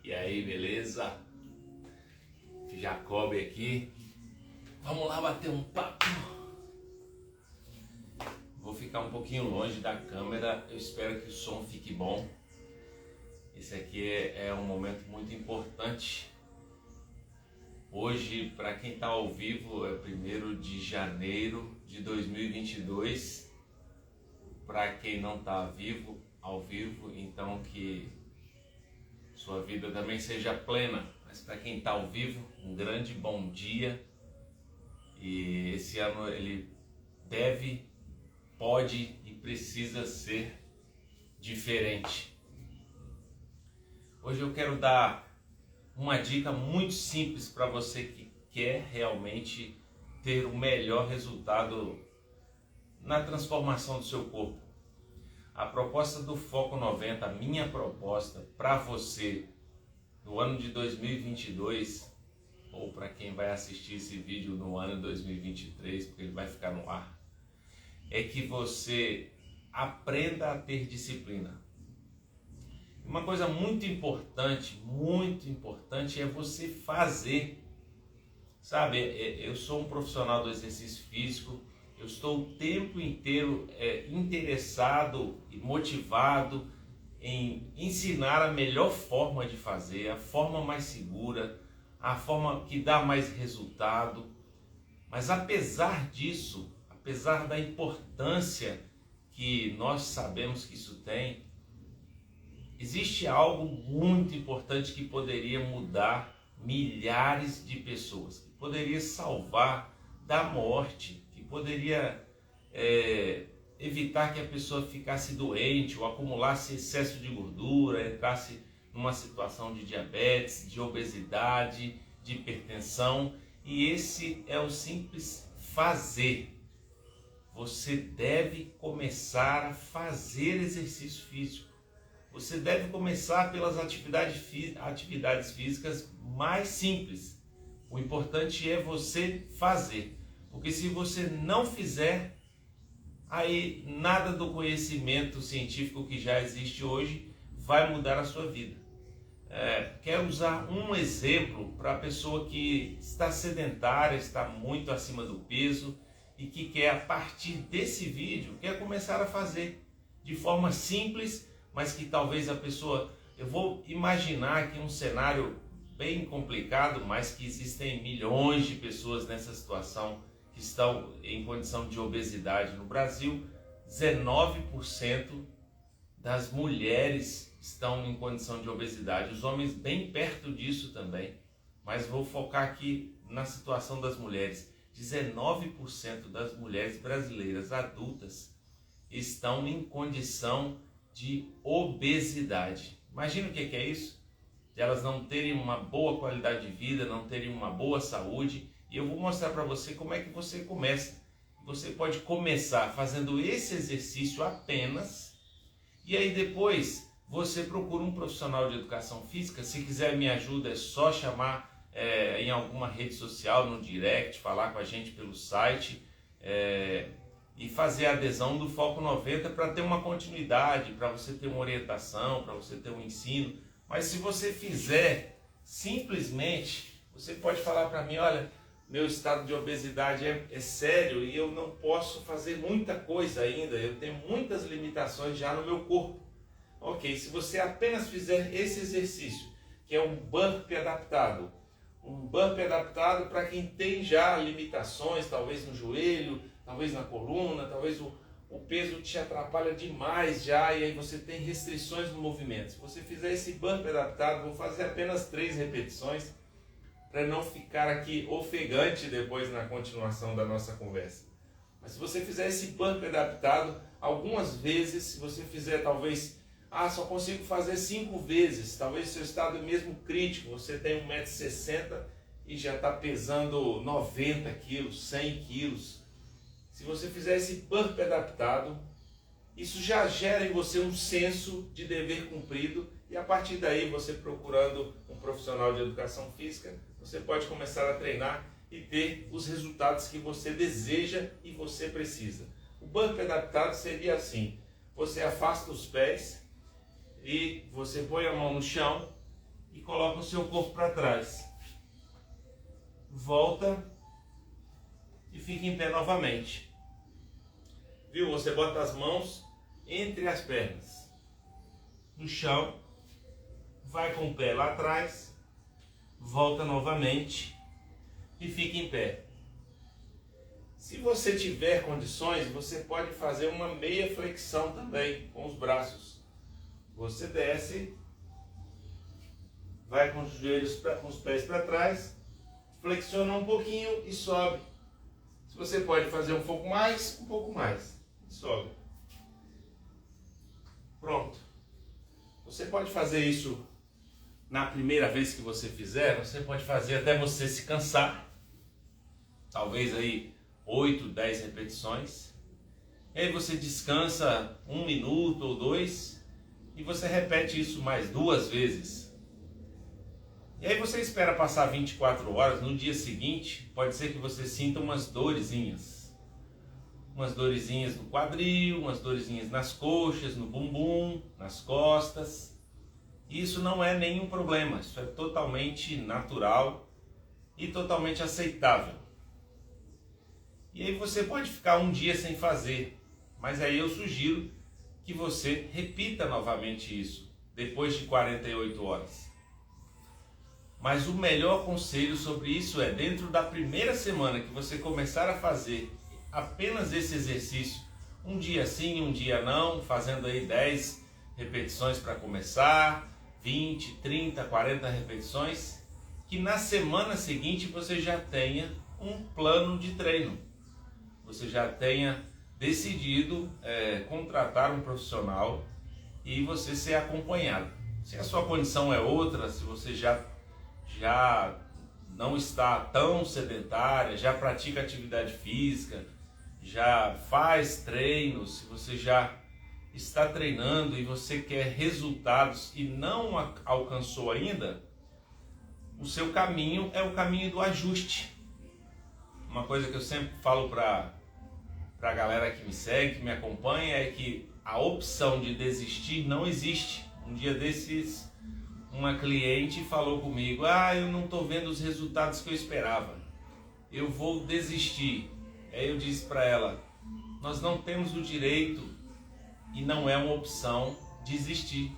E aí, beleza? Jacob aqui. Vamos lá bater um papo. Vou ficar um pouquinho longe da câmera. Eu espero que o som fique bom. Esse aqui é um momento muito importante. Hoje, para quem está ao vivo, é 1º de janeiro de 2022. Para quem não está ao vivo, então que sua vida também seja plena. Mas para quem está ao vivo, um grande bom dia. E esse ano ele deve, pode e precisa ser diferente. Hoje eu quero dar uma dica muito simples para você que quer realmente ter o melhor resultado na transformação do seu corpo. A proposta do Foco 90, a minha proposta para você no ano de 2022, ou para quem vai assistir esse vídeo no ano de 2023, porque ele vai ficar no ar, é que você aprenda a ter disciplina. Uma coisa muito importante é você fazer. Sabe, eu sou um profissional do exercício físico, eu estou o tempo inteiro interessado e motivado em ensinar a melhor forma de fazer, a forma mais segura, a forma que dá mais resultado. Mas apesar disso, apesar da importância que nós sabemos que isso tem, existe algo muito importante que poderia mudar milhares de pessoas, que poderia salvar da morte, que poderia evitar que a pessoa ficasse doente ou acumulasse excesso de gordura, entrasse numa situação de diabetes, de obesidade, de hipertensão. E esse é o simples fazer. Você deve começar a fazer exercício físico. Você deve começar pelas atividades físicas mais simples. O importante é você fazer. Porque se você não fizer, aí nada do conhecimento científico que já existe hoje vai mudar a sua vida. Quero usar um exemplo para a pessoa que está sedentária, está muito acima do peso e que quer, a partir desse vídeo, quer começar a fazer de forma simples, mas que talvez a pessoa... Eu vou imaginar aqui um cenário bem complicado, mas que existem milhões de pessoas nessa situação que estão em condição de obesidade. No Brasil, 19% das mulheres estão em condição de obesidade. Os homens bem perto disso também. Mas vou focar aqui na situação das mulheres. 19% das mulheres brasileiras adultas estão em condição de obesidade. Imagina o que é isso? De elas não terem uma boa qualidade de vida, não terem uma boa saúde. E eu vou mostrar para você como é que você começa. Você pode começar fazendo esse exercício apenas, e aí depois você procura um profissional de educação física. Se quiser me ajuda, é só chamar em alguma rede social, no direct, falar com a gente pelo site e fazer a adesão do Foco 90 para ter uma continuidade, para você ter uma orientação, para você ter um ensino. Mas se você fizer simplesmente, você pode falar para mim: olha, meu estado de obesidade é sério e eu não posso fazer muita coisa ainda, eu tenho muitas limitações já no meu corpo. Ok, se você apenas fizer esse exercício, que é um burpee adaptado para quem tem já limitações, talvez no joelho, talvez na coluna, talvez o peso te atrapalha demais já e aí você tem restrições no movimento. Se você fizer esse burpee adaptado, vou fazer apenas 3 repetições, para não ficar aqui ofegante depois na continuação da nossa conversa. Mas se você fizer esse burpee adaptado algumas vezes, se você fizer talvez, só consigo fazer 5 vezes, talvez seu estado mesmo crítico, você tem 1,60 m e já está pesando 90 quilos, 100 quilos. Se você fizer esse burpee adaptado, isso já gera em você um senso de dever cumprido, e a partir daí, você procurando um profissional de educação física, você pode começar a treinar e ter os resultados que você deseja e você precisa. O burpee adaptado seria assim: você afasta os pés e você põe a mão no chão e coloca o seu corpo para trás. Volta e fica em pé novamente. Viu? Você bota as mãos entre as pernas no chão, vai com o pé lá atrás, volta novamente e fica em pé. Se você tiver condições, você pode fazer uma meia flexão também com os braços. Você desce, vai com os joelhos, com os pés para trás, flexiona um pouquinho e sobe. Se você pode fazer um pouco mais, sobe. Pronto. Você pode fazer isso na primeira vez que você fizer, você pode fazer até você se cansar. Talvez aí 8, 10 repetições. E aí você descansa 1 minuto ou 2 e você repete isso mais 2 vezes. E aí você espera passar 24 horas, no dia seguinte pode ser que você sinta umas dorezinhas. Umas dorezinhas no quadril, umas dorezinhas nas coxas, no bumbum, nas costas. Isso não é nenhum problema, isso é totalmente natural e totalmente aceitável. E aí você pode ficar um dia sem fazer, mas aí eu sugiro que você repita novamente isso, depois de 48 horas. Mas o melhor conselho sobre isso é, dentro da primeira semana que você começar a fazer apenas esse exercício, um dia sim, um dia não, fazendo aí 10 repetições para começar, 20, 30, 40 repetições, que na semana seguinte você já tenha um plano de treino. Você já tenha decidido contratar um profissional e você ser acompanhado. Se a sua condição é outra, se você já não está tão sedentária, já pratica atividade física, já faz treinos, se você já está treinando e você quer resultados e não alcançou ainda, o seu caminho é o caminho do ajuste. Uma coisa que eu sempre falo para a galera que me segue, que me acompanha, é que a opção de desistir não existe. Um dia desses, uma cliente falou comigo: eu não estou vendo os resultados que eu esperava, eu vou desistir. Aí eu disse para ela: nós não temos o direito e não é uma opção desistir.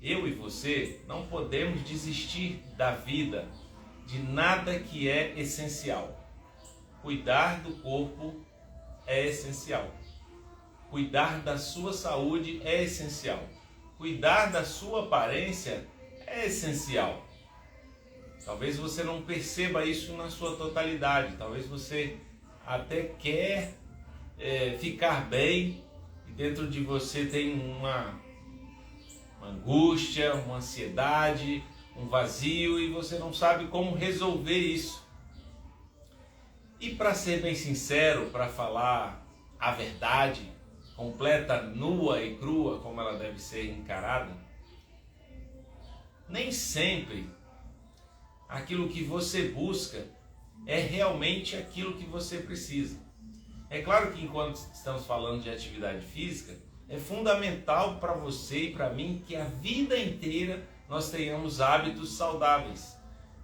Eu e você não podemos desistir da vida, de nada que é essencial. Cuidar do corpo é essencial. Cuidar da sua saúde é essencial. Cuidar da sua aparência é essencial. Talvez você não perceba isso na sua totalidade. Talvez você até quer ficar bem e dentro de você tem uma angústia, uma ansiedade, um vazio e você não sabe como resolver isso. E para ser bem sincero, para falar a verdade, completa, nua e crua, como ela deve ser encarada, nem sempre aquilo que você busca é realmente aquilo que você precisa. É claro que enquanto estamos falando de atividade física, é fundamental para você e para mim que a vida inteira nós tenhamos hábitos saudáveis,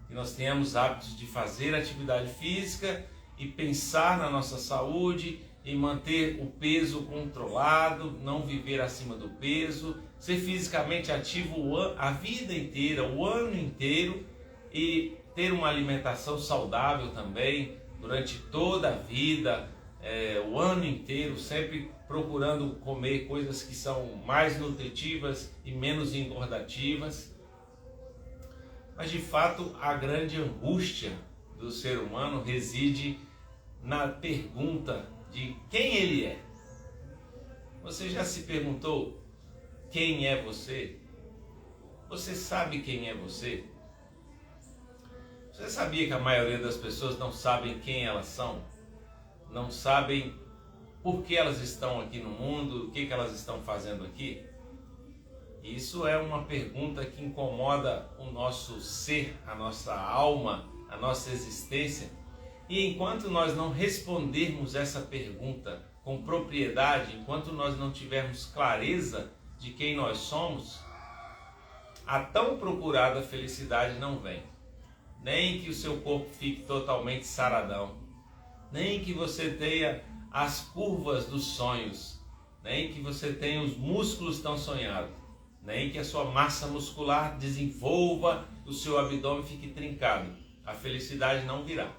que nós tenhamos hábitos de fazer atividade física e pensar na nossa saúde e manter o peso controlado, não viver acima do peso, ser fisicamente ativo a vida inteira, o ano inteiro e ter uma alimentação saudável também durante toda a vida, o ano inteiro, sempre procurando comer coisas que são mais nutritivas e menos engordativas. Mas de fato a grande angústia do ser humano reside na pergunta de quem ele é. Você já se perguntou quem é você? Você sabe quem é você? Você sabia que a maioria das pessoas não sabem quem elas são? Não sabem por que elas estão aqui no mundo, o que elas estão fazendo aqui? Isso é uma pergunta que incomoda o nosso ser, a nossa alma, a nossa existência. E enquanto nós não respondermos essa pergunta com propriedade, enquanto nós não tivermos clareza de quem nós somos, a tão procurada felicidade não vem. Nem que o seu corpo fique totalmente saradão, nem que você tenha as curvas dos sonhos, nem que você tenha os músculos tão sonhados, nem que a sua massa muscular desenvolva, o seu abdômen fique trincado. A felicidade não virá.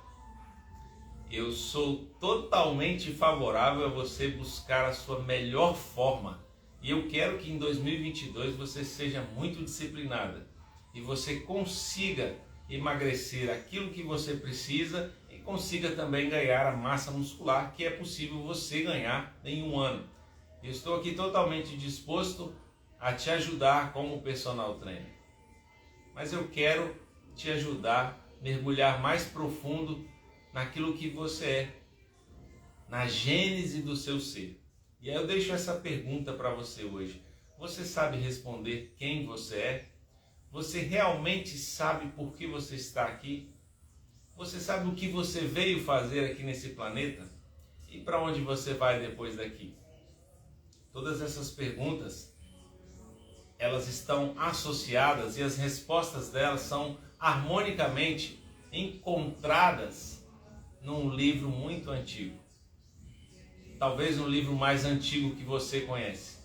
Eu sou totalmente favorável a você buscar a sua melhor forma. E eu quero que em 2022 você seja muito disciplinada e você consiga emagrecer aquilo que você precisa e consiga também ganhar a massa muscular que é possível você ganhar em um ano. Eu estou aqui totalmente disposto a te ajudar como personal trainer. Mas eu quero te ajudar a mergulhar mais profundo naquilo que você é, na gênese do seu ser. E aí eu deixo essa pergunta para você hoje. Você sabe responder quem você é? Você realmente sabe por que você está aqui? Você sabe o que você veio fazer aqui nesse planeta? E para onde você vai depois daqui? Todas essas perguntas, elas estão associadas e as respostas delas são harmonicamente encontradas num livro muito antigo. Talvez o livro mais antigo que você conhece,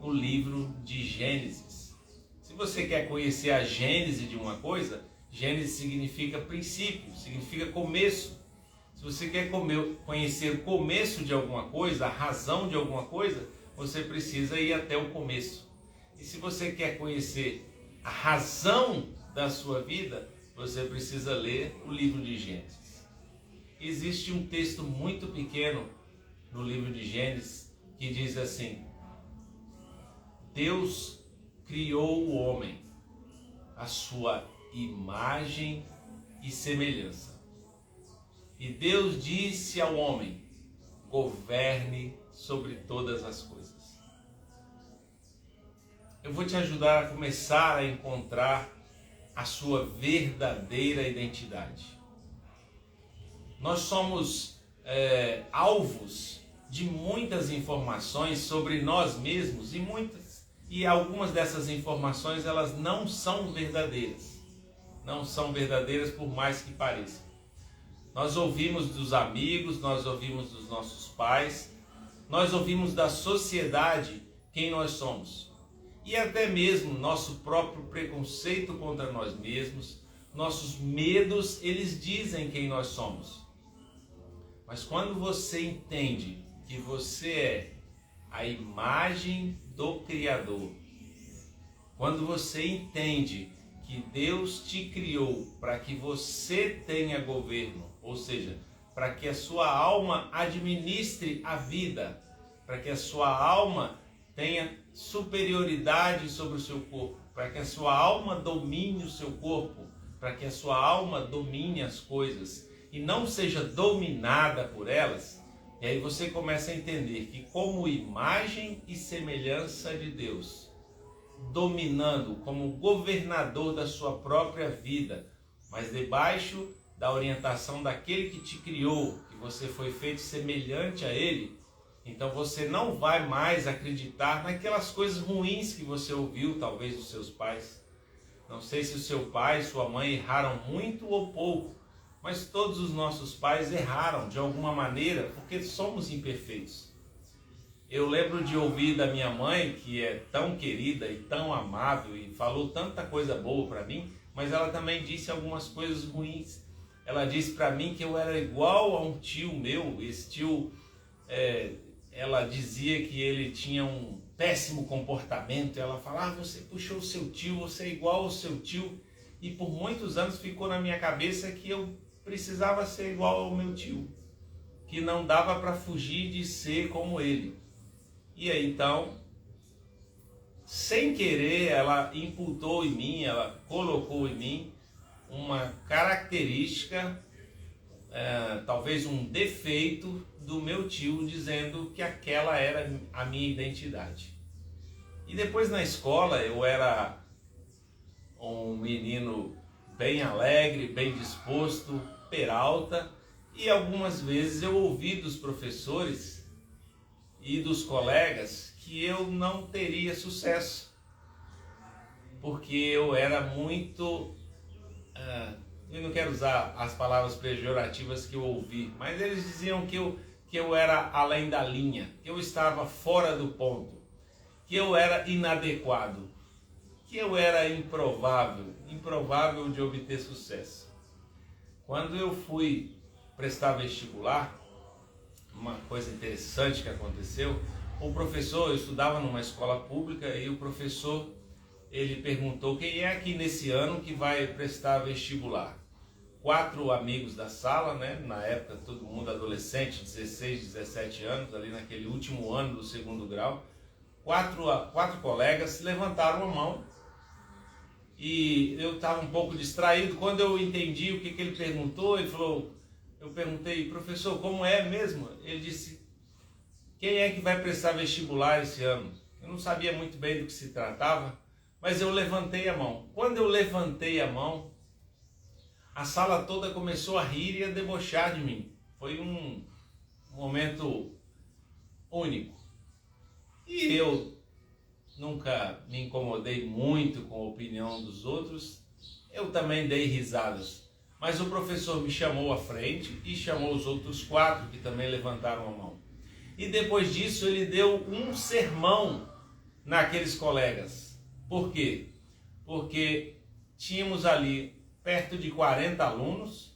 o livro de Gênesis. Se você quer conhecer a gênese de uma coisa, Gênesis significa princípio, significa começo. Se você quer conhecer o começo de alguma coisa, a razão de alguma coisa, você precisa ir até o começo. E se você quer conhecer a razão da sua vida, você precisa ler o livro de Gênesis. Existe um texto muito pequeno no livro de Gênesis que diz assim: Deus criou o homem à sua imagem e semelhança. E Deus disse ao homem: governe sobre todas as coisas. Eu vou te ajudar a começar a encontrar a sua verdadeira identidade. Nós somos alvos de muitas informações sobre nós mesmos e algumas dessas informações elas não são verdadeiras. Não são verdadeiras por mais que pareçam. Nós ouvimos dos amigos, nós ouvimos dos nossos pais, nós ouvimos da sociedade quem nós somos. E até mesmo nosso próprio preconceito contra nós mesmos, nossos medos, eles dizem quem nós somos. Mas quando você entende que você é a imagem do Criador, quando você entende que Deus te criou para que você tenha governo, ou seja, para que a sua alma administre a vida, para que a sua alma tenha superioridade sobre o seu corpo, para que a sua alma domine o seu corpo, para que a sua alma domine as coisas e não seja dominada por elas. E aí você começa a entender que como imagem e semelhança de Deus, dominando como governador da sua própria vida, mas debaixo da orientação daquele que te criou, que você foi feito semelhante a Ele, então você não vai mais acreditar naquelas coisas ruins que você ouviu, talvez dos seus pais. Não sei se o seu pai e sua mãe erraram muito ou pouco, mas todos os nossos pais erraram de alguma maneira, porque somos imperfeitos. Eu lembro de ouvir da minha mãe, que é tão querida e tão amável e falou tanta coisa boa para mim, mas ela também disse algumas coisas ruins. Ela disse para mim que eu era igual a um tio meu. Esse tio, ela dizia que ele tinha um péssimo comportamento. Ela falava: você puxou o seu tio, você é igual ao seu tio. E por muitos anos ficou na minha cabeça que eu precisava ser igual ao meu tio, que não dava para fugir de ser como ele. E aí então, sem querer, ela imputou em mim, ela colocou em mim uma característica, talvez um defeito do meu tio, dizendo que aquela era a minha identidade. E depois na escola eu era um menino bem alegre, bem disposto, peralta, e algumas vezes eu ouvi dos professores e dos colegas que eu não teria sucesso, porque eu era muito... eu não quero usar as palavras pejorativas que eu ouvi, mas eles diziam que eu era além da linha, que eu estava fora do ponto, que eu era inadequado, que eu era improvável de obter sucesso. Quando eu fui prestar vestibular, uma coisa interessante que aconteceu, o professor, eu estudava numa escola pública e o professor, ele perguntou quem é aqui nesse ano que vai prestar vestibular. 4 amigos da sala, né? Na época todo mundo adolescente, 16, 17 anos, ali naquele último ano do segundo grau, quatro colegas levantaram a mão e eu estava um pouco distraído. Quando eu entendi o que ele perguntou, ele falou, eu perguntei, professor, como é mesmo? Ele disse, quem é que vai prestar vestibular esse ano? Eu não sabia muito bem do que se tratava, mas eu levantei a mão. Quando eu levantei a mão, a sala toda começou a rir e a debochar de mim. Foi um momento único. E eu nunca me incomodei muito com a opinião dos outros. Eu também dei risadas. Mas o professor me chamou à frente e chamou os outros 4 que também levantaram a mão. E depois disso ele deu um sermão naqueles colegas. Por quê? Porque tínhamos ali perto de 40 alunos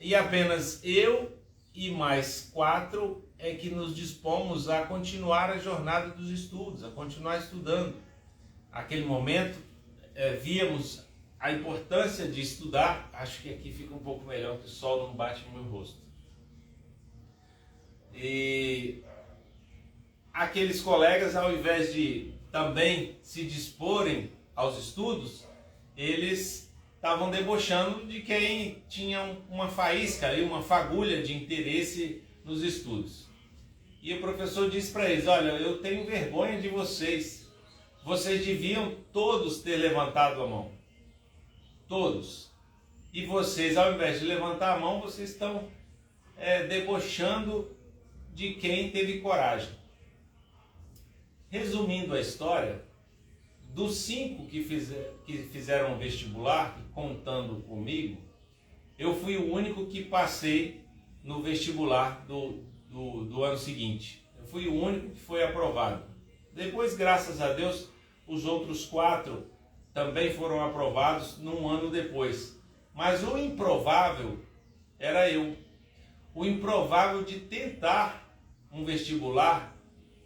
e apenas eu e mais 4 é que nos dispomos a continuar a jornada dos estudos, a continuar estudando. Naquele momento, víamos a importância de estudar. Acho que aqui fica um pouco melhor, que o sol não bate no meu rosto. E aqueles colegas, ao invés de também se disporem aos estudos, eles estavam debochando de quem tinha uma faísca, uma fagulha de interesse nos estudos. E o professor disse para eles, olha, eu tenho vergonha de vocês. Vocês deviam todos ter levantado a mão. Todos. E vocês, ao invés de levantar a mão, vocês estão debochando de quem teve coragem. Resumindo a história, dos 5 que fizeram vestibular, contando comigo, eu fui o único que passei no vestibular do ano seguinte. Eu fui o único que foi aprovado. Depois, graças a Deus, os outros 4 também foram aprovados num ano depois. Mas o improvável era eu. O improvável de tentar um vestibular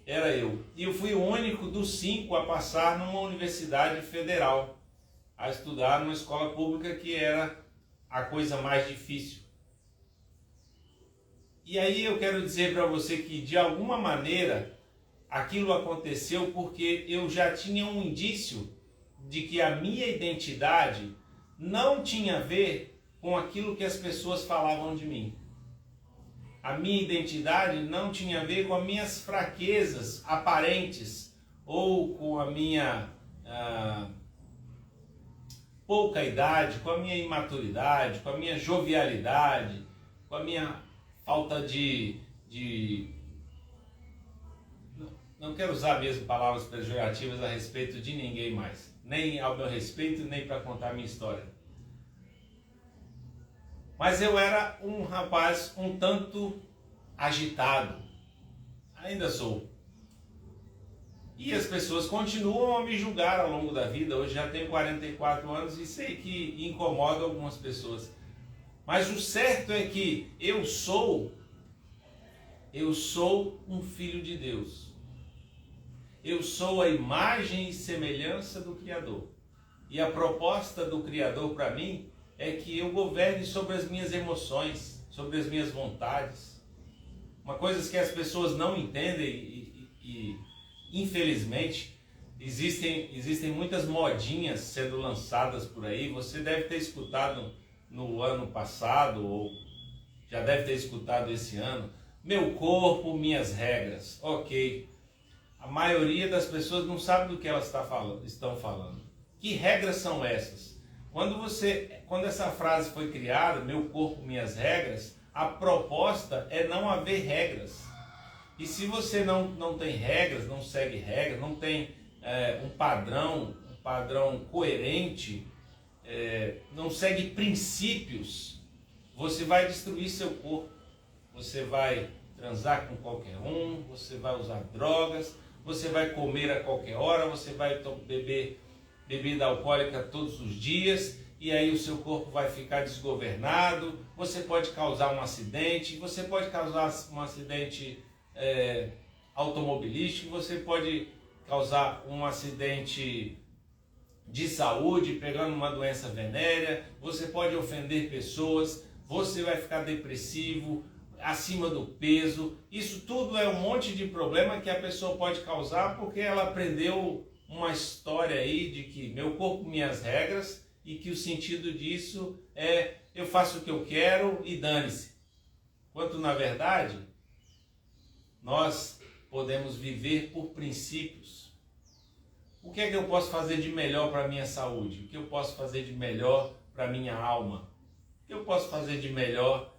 era eu. E eu fui o único dos 5 a passar numa universidade federal, a estudar numa escola pública, que era a coisa mais difícil. E aí eu quero dizer para você que, de alguma maneira, aquilo aconteceu porque eu já tinha um indício de que a minha identidade não tinha a ver com aquilo que as pessoas falavam de mim. A minha identidade não tinha a ver com as minhas fraquezas aparentes ou com a minha pouca idade, com a minha imaturidade, com a minha jovialidade, com a minha falta de não quero usar mesmo palavras pejorativas a respeito de ninguém mais, nem ao meu respeito, nem para contar a minha história. Mas eu era um rapaz um tanto agitado, ainda sou. E as pessoas continuam a me julgar ao longo da vida. Hoje já tenho 44 anos e sei que incomoda algumas pessoas. Mas o certo é que eu sou um filho de Deus. Eu sou a imagem e semelhança do Criador. E a proposta do Criador para mim é que eu governe sobre as minhas emoções, sobre as minhas vontades. Uma coisa que as pessoas não entendem e infelizmente existem muitas modinhas sendo lançadas por aí. Você deve ter escutado no ano passado, ou já deve ter escutado esse ano, meu corpo, minhas regras. Ok, a maioria das pessoas não sabe do que elas estão falando. Que regras são essas? Quando essa frase foi criada, meu corpo, minhas regras, a proposta é não haver regras. E se você não tem regras, não segue regras, não tem um padrão padrão coerente, não segue princípios, você vai destruir seu corpo. Você vai transar com qualquer um, você vai usar drogas, você vai comer a qualquer hora, você vai beber bebida alcoólica todos os dias, e aí o seu corpo vai ficar desgovernado, você pode causar um acidente, você pode causar um acidente automobilístico, você pode causar um acidente de saúde, pegando uma doença venérea, você pode ofender pessoas, você vai ficar depressivo, acima do peso. Isso tudo é um monte de problema que a pessoa pode causar porque ela aprendeu uma história aí de que meu corpo, minhas regras, e que o sentido disso é eu faço o que eu quero e dane-se. Quanto na verdade, nós podemos viver por princípios. O que é que eu posso fazer de melhor para a minha saúde? O que eu posso fazer de melhor para a minha alma? O que eu posso fazer de melhor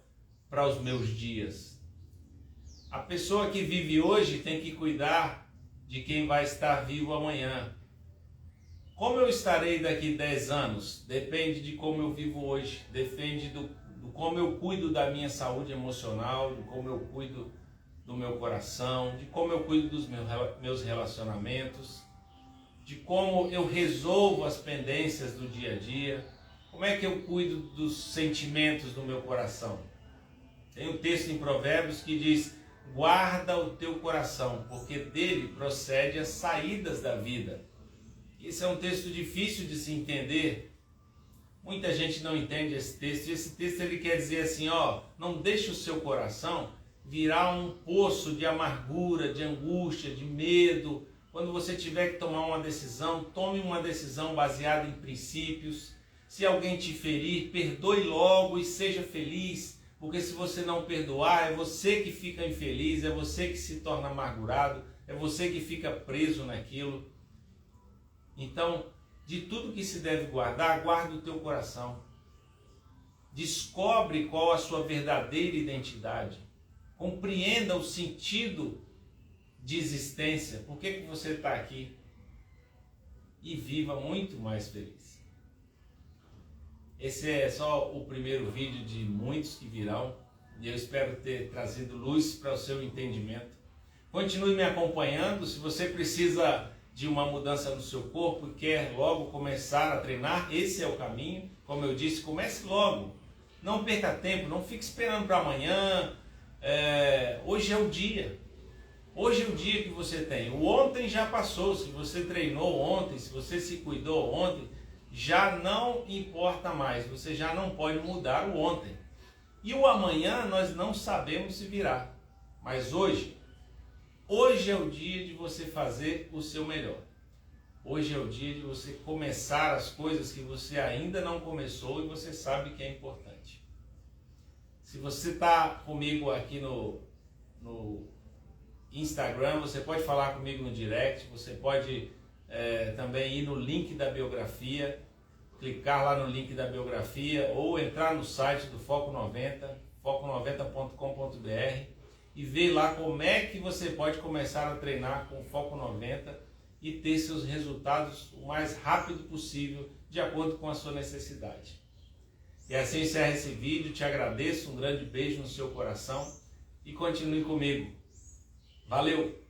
para os meus dias? A pessoa que vive hoje tem que cuidar de quem vai estar vivo amanhã. Como eu estarei daqui 10 anos? Depende de como eu vivo hoje. Depende do como eu cuido da minha saúde emocional, de como eu cuido do meu coração, de como eu cuido dos meus relacionamentos, de como eu resolvo as pendências do dia a dia, como é que eu cuido dos sentimentos do meu coração. Tem um texto em Provérbios que diz: guarda o teu coração, porque dele procede as saídas da vida. Isso é um texto difícil de se entender. Muita gente não entende esse texto. Esse texto ele quer dizer assim, não deixe o seu coração virar um poço de amargura, de angústia, de medo. Quando você tiver que tomar uma decisão, tome uma decisão baseada em princípios. Se alguém te ferir, perdoe logo e seja feliz. Porque se você não perdoar, é você que fica infeliz, é você que se torna amargurado, é você que fica preso naquilo. Então, de tudo que se deve guardar, guarda o teu coração. Descobre qual a sua verdadeira identidade. Compreenda o sentido de existência. Por que você está aqui? E viva muito mais feliz. Esse é só o primeiro vídeo de muitos que virão. E eu espero ter trazido luz para o seu entendimento. Continue me acompanhando. Se você precisa de uma mudança no seu corpo e quer logo começar a treinar, esse é o caminho. Como eu disse, comece logo. Não perca tempo, não fique esperando para amanhã. Hoje é o dia. Hoje é o dia que você tem. O ontem já passou. Se você treinou ontem, se você se cuidou ontem, já não importa mais. Você já não pode mudar o ontem. E o amanhã nós não sabemos se virá. Mas hoje é o dia de você fazer o seu melhor. Hoje é o dia de você começar as coisas que você ainda não começou e você sabe que é importante. Se você está comigo aqui no Instagram, você pode falar comigo no direct, você pode também ir no link da biografia, clicar lá no link da biografia ou entrar no site do Foco 90, foco90.com.br e ver lá como é que você pode começar a treinar com o Foco 90 e ter seus resultados o mais rápido possível, de acordo com a sua necessidade. E assim encerra esse vídeo, te agradeço, um grande beijo no seu coração e continue comigo. Valeu!